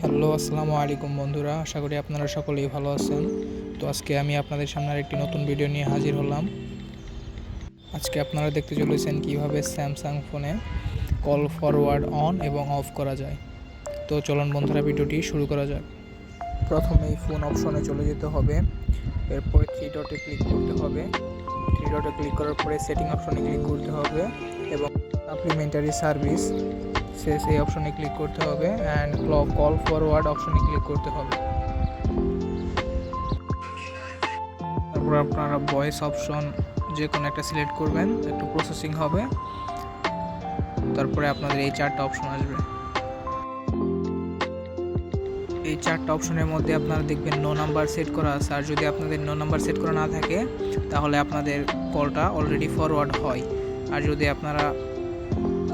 Hello, আসসালামু আলাইকুম বন্ধুরা। আশা করি আপনারা সকলেই ভালো আছেন। তো আজকে আমি আপনাদের সামনে একটি নতুন ভিডিও নিয়ে হাজির হলাম। আজকে আপনারা দেখতে চলেছেন কিভাবে স্যামসাং ফোনে কল ফরওয়ার্ড অন এবং অফ করা যায়। তো চলুন বন্ধুরা, ভিডিওটি শুরু করা যাক। প্রথমেই ফোন অপশনে চলে যেতে হবে, এরপরে থ্রি ডটে ক্লিক করতে হবে। থ্রি ডটে ক্লিক করার পরে সেটিং অপশনে ক্লিক করতে হবে এবং সাপ্লিমেন্টারি সার্ভিস সেই অপশনে ক্লিক করতে হবে অ্যান্ড কল ফরওয়ার্ড অপশনে ক্লিক করতে হবে। তারপর আপনারা ভয়েস অপশন যে কোনো একটা সিলেক্ট করবেন, একটু প্রসেসিং হবে, তারপরে আপনাদের এই চারটা অপশন আসবে। এই চারটা অপশনের মধ্যে আপনারা দেখবেন নো নাম্বার সেট করা আছে, আর যদি আপনাদের নো নাম্বার সেট করা না থাকে তাহলে আপনাদের কলটা অলরেডি ফরওয়ার্ড হয়। আর যদি আপনারা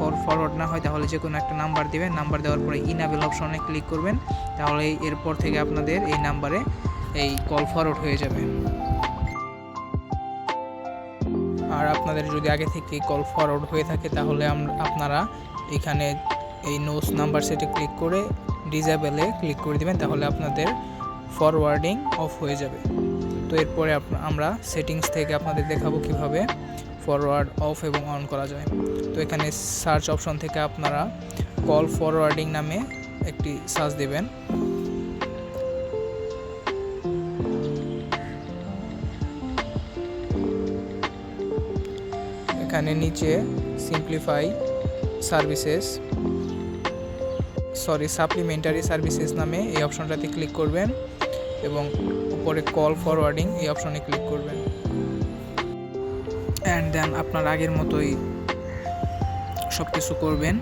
কল ফরওয়ার্ড না হয় তাহলে যে কোনো একটা নাম্বার দিবেন, নাম্বার দেওয়ার পরে ইনেবল অপশনে ক্লিক করবেন, তাহলে এরপর থেকে আপনাদের এই নাম্বারে এই কল ফরওয়ার্ড হয়ে যাবে। আর আপনাদের যদি আগে থেকে কল ফরওয়ার্ড হয়ে থাকে তাহলে আপনারা এখানে এই নোস নাম্বার সেটে ক্লিক করে ডিসেবলে ক্লিক করে দেবেন, তাহলে আপনাদের ফরওয়ার্ডিং অফ হয়ে যাবে। তো এরপরে আমরা সেটিংস থেকে আপনাদের দেখাবো কিভাবে ফরওয়ার্ড অফ এবং অন করা যায়। তো এখানে সার্চ অপশন থেকে আপনারা কল ফরওয়ার্ডিং নামে একটি সার্চ দেবেন। এখানে নিচে সাপ্লিমেন্টারি সার্ভিসেস নামে এই অপশনটাতে ক্লিক করবেন এবং উপরে কল ফরওয়ার্ডিং এই অপশনে ক্লিক করবেন অ্যান্ড দেন আপনার আগের মতোই সব কিছু করবেন,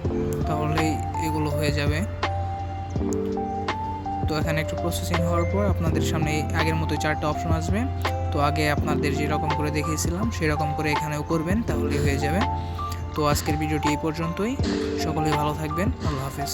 তাহলেই এগুলো হয়ে যাবে। তো এখানে একটু প্রসেসিং হওয়ার পর আপনাদের সামনে আগের মতোই চারটা অপশন আসবে। তো আগে আপনাদের যেরকম করে দেখিয়েছিলাম সেরকম করে এখানেও করবেন, তাহলেই হয়ে যাবে। তো আজকের ভিডিওটি এই পর্যন্তই। সকলেই ভালো থাকবেন। আল্লাহ হাফেজ।